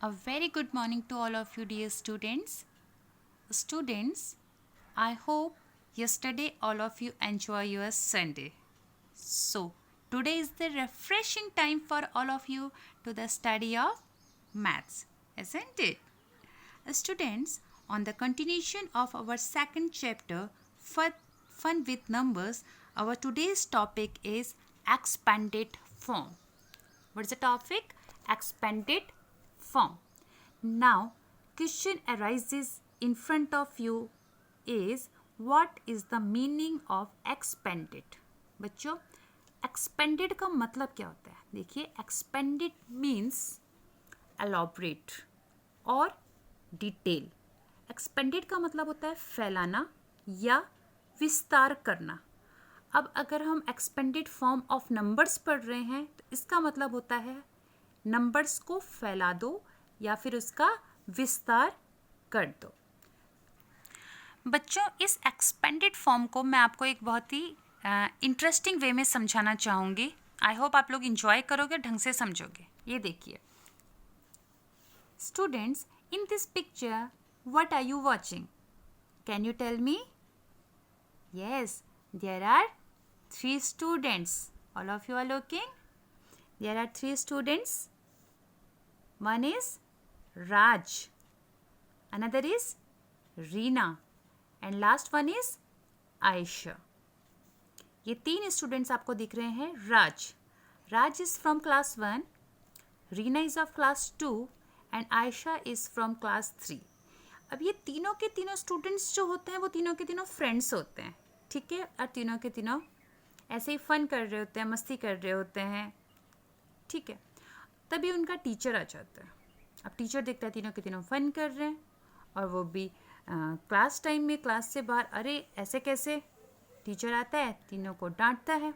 A very good morning to all of you, dear students. Students, I hope yesterday all of you enjoy your Sunday. So, today is the refreshing time for all of you to the study of maths, isn't it? Students, on the continuation of our second chapter, Fun with Numbers, our today's topic is expanded form. What's the topic? Expanded form. Now, question arises in front of you is what is the meaning of expanded? बच्चों, expanded का मतलब क्या होता है? देखिए, expanded means elaborate और detail. Expanded का मतलब होता है फैलाना या विस्तार करना. अब अगर हम एक्सपेंडेड फॉर्म ऑफ नंबर्स पढ़ रहे हैं तो इसका मतलब होता है नंबर्स को फैला दो या फिर उसका विस्तार कर दो. बच्चों, इस एक्सपेंडेड फॉर्म को मैं आपको एक बहुत ही इंटरेस्टिंग वे में समझाना चाहूँगी. आई होप आप लोग इंजॉय करोगे, ढंग से समझोगे. ये देखिए students, in this picture, what are you watching? Can you tell me? Yes, there are 3 students. All of you are looking? There are 3 students. One is Raj. Another is Reena. And last one is Aisha. ये 3 students आपको दिख रहे हैं. Raj is from class 1. Reena is of class 2. And Ayesha is from class 3. अब ये तीनों के तीनों स्टूडेंट्स जो होते हैं वो तीनों के तीनों फ्रेंड्स होते हैं. ठीक है, और तीनों के तीनों ऐसे ही फन कर रहे होते हैं, मस्ती कर रहे होते हैं. ठीक है, तभी उनका टीचर आ जाता है. अब टीचर देखता है तीनों के तीनों फन कर रहे हैं और वो भी क्लास टाइम में क्लास से बाहर. अरे ऐसे कैसे? टीचर आता है, तीनों को डांटता है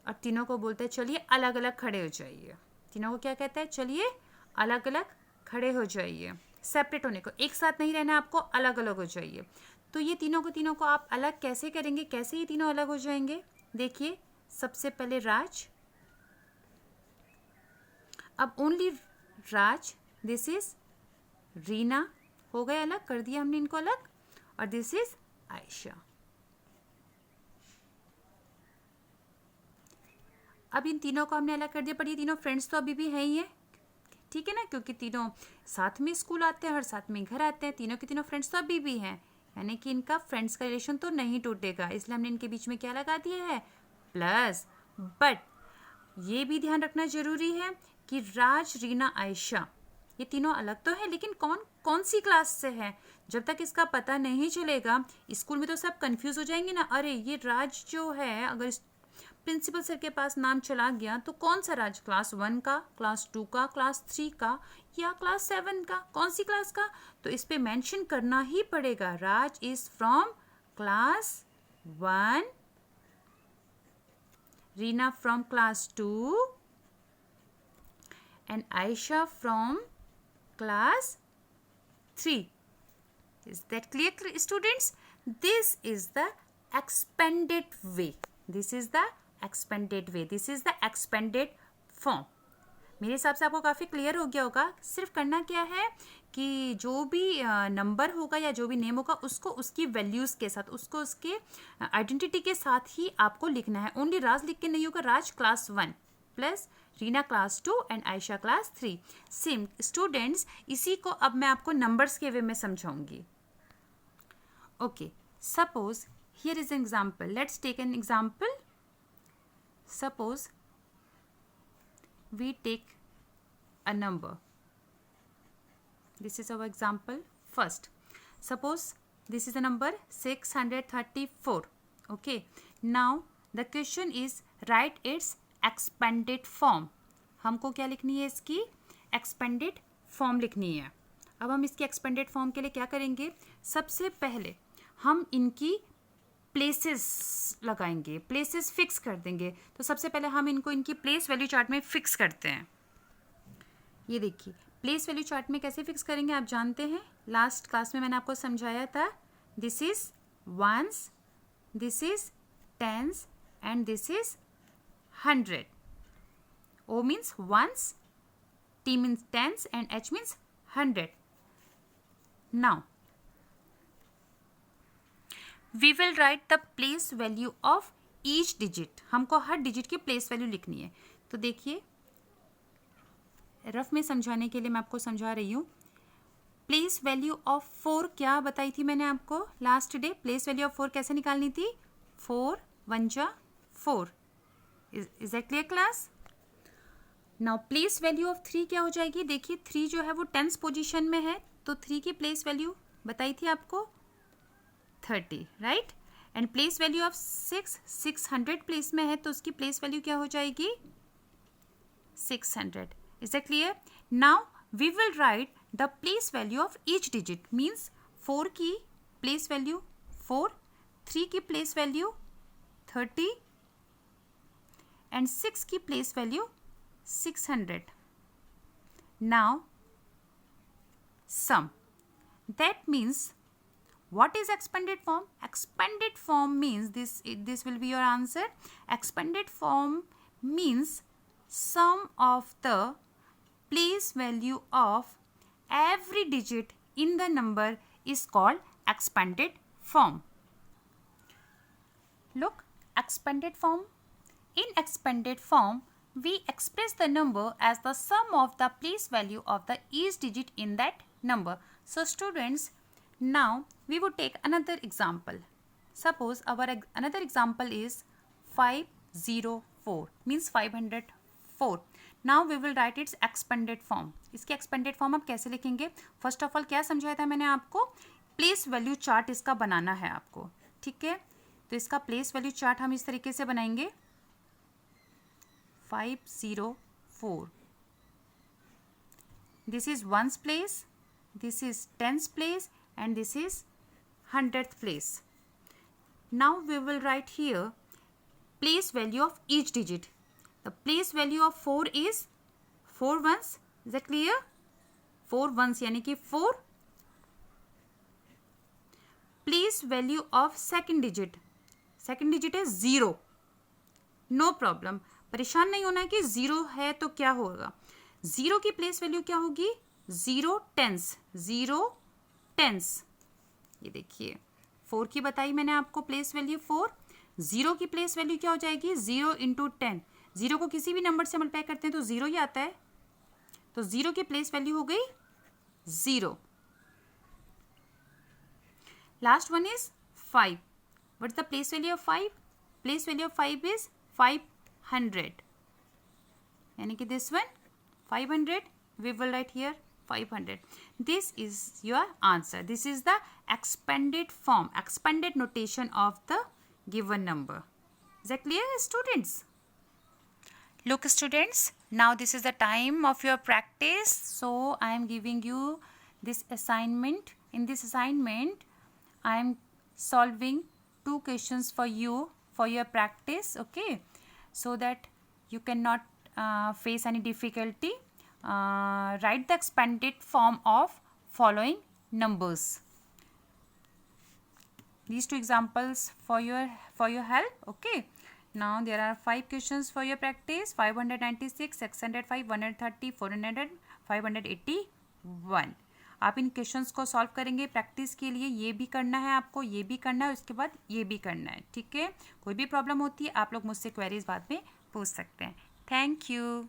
और तीनों को बोलता है चलिए अलग अलग खड़े हो जाइए. तीनों को क्या कहता है? चलिए अलग अलग खड़े हो जाइए. सेपरेट होने को, एक साथ नहीं रहना, आपको अलग अलग हो जाइए. तो ये तीनों को आप अलग कैसे करेंगे? कैसे ये तीनों अलग हो जाएंगे? देखिए, सबसे पहले राज. अब only Raj. This is Reena. हो गए अलग, कर दिया हमने इनको अलग. और दिस इज आयशा. अब इन तीनों को हमने अलग कर दिया, पर ये तीनों फ्रेंड्स तो अभी भी है ही है. ठीक है ना, क्योंकि तीनों साथ में स्कूल आते हैं और साथ में घर आते हैं. तीनों के तीनों फ्रेंड्स तो अभी भी हैं, यानी कि इनका फ्रेंड्स का रिलेशन तो नहीं टूटेगा. इसलिए हमने इनके बीच में क्या लगा दिया है? प्लस. बट ये भी ध्यान रखना जरूरी है कि राज, रीना, आयशा ये तीनों अलग तो है, लेकिन कौन कौन सी क्लास से है? जब तक इसका पता नहीं चलेगा स्कूल में तो सब कंफ्यूज हो जाएंगे ना. अरे ये राज जो है, अगर प्रिंसिपल सर के पास नाम चला गया तो कौन सा राज? क्लास 1 का, क्लास 2 का, क्लास 3 का या क्लास 7 का? कौन सी क्लास का? तो इस पे मेंशन करना ही पड़ेगा. Raj is from class 1, Reena from class 2 and Ayesha from class 3. Is that clear, students? This is the expanded way. This is the expanded way. This is the expanded form. मेरे हिसाब से आपको काफ़ी क्लियर हो गया होगा. सिर्फ करना क्या है कि जो भी नंबर होगा या जो भी नेम होगा उसको उसकी वैल्यूज़ के साथ, उसको उसके आइडेंटिटी के साथ ही आपको लिखना है. ओनली राज लिख के नहीं होगा. Raj class 1 plus Reena class 2 and Ayesha class 3. Same students, इसी को अब मैं आपको नंबर्स के वे में समझाऊंगी. Okay, suppose here is an example. Let's take an example. Suppose we take a number. This is our example. First, suppose this is the number 634. Okay, now the question is write its expanded form. हमको क्या लिखनी है? इसकी expanded form लिखनी है. अब हम इसकी expanded form के लिए क्या करेंगे? सबसे पहले हम इनकी प्लेसेस लगाएंगे, प्लेसेस फिक्स कर देंगे. तो सबसे पहले हम इनको इनकी प्लेस वैल्यू चार्ट में फिक्स करते हैं. ये देखिए, प्लेस वैल्यू चार्ट में कैसे फिक्स करेंगे आप जानते हैं. लास्ट क्लास में मैंने आपको समझाया था. This is ones, this is tens and this is 100. O means ones, T means tens and H means 100. Now we will write the place value of each digit. हमको हर डिजिट की place value लिखनी है. तो देखिए rough में समझाने के लिए मैं आपको समझा रही हूँ. प्लेस वैल्यू ऑफ 4 क्या बताई थी मैंने आपको last day. Place value of 4 कैसे निकालनी थी. 4 1 जा 4. Is that clear class. Now place value of 3 क्या हो जाएगी. देखिए 3 जो है वो 10th पोजीशन में है, तो 3 की प्लेस वैल्यू बताई थी आपको 30, right. And place value of 600 place में है, तो उसकी प्लेस वैल्यू क्या हो जाएगी 600. Is that clear. Now we will write the place value of each digit. Means 4 की प्लेस वैल्यू 4, 3 की प्लेस वैल्यू 30 एंड 6 की place value 600. Now sum. That means what is expanded form? Expanded form means this will be your answer. Expanded form means sum of the place value of every digit in the number is called expanded form. Look, expanded form. In expanded form, we express the number as the sum of the place value of the each digit in that number. So students, now we would take another example. Suppose our another example is 504, means 504. Now we will write its expanded form. इसके expanded form आप कैसे लिखेंगे. First of all क्या समझाया था मैंने आपको. Place value chart इसका बनाना है आपको, ठीक है. तो इसका प्लेस वैल्यू चार्ट हम इस तरीके से बनाएंगे. 504. This is 1st place, this is 10th place, and this is 100th place. Now we will write here place value of each digit. The place value of 4 is 4 ones. Is that clear? 4 ones यानी कि 4. Place value of second digit. Second digit is 0. No problem. परेशान नहीं होना है कि 0 है तो क्या होगा. 0 की प्लेस वैल्यू क्या होगी 0 टेंस. 0 टेंस. ये देखिए 4 की बताई मैंने आपको प्लेस वैल्यू 4. 0 की प्लेस वैल्यू क्या हो जाएगी 0 इंटू 10. 0 को किसी भी नंबर से मल्टीप्लाई करते हैं तो 0 ही आता है. तो 0 की प्लेस वैल्यू हो गई 0. Last one is 5. What is the place value of 5. Place value of 5 is 500. यानी कि this one 500. We will write here 500. This is your answer. This is the expanded form, expanded notation of the given number. Is that clear, students? Look, students, now this is the time of your practice. So I am giving you this assignment. In this assignment, I am solving 2 questions for you for your practice, okay? So that you cannot face any difficulty. Write the expanded form of following numbers. These 2 examples for your help, okay? Now there are 5 questions for your practice. 596, 605, 130, 400, 581. आप इन questions को solve करेंगे practice के लिए. ये भी करना है आपको, ये भी करना है, उसके बाद ये भी करना है, ठीक है. कोई भी प्रॉब्लम होती है आप लोग मुझसे क्वेरीज बाद में पूछ सकते हैं. Thank you.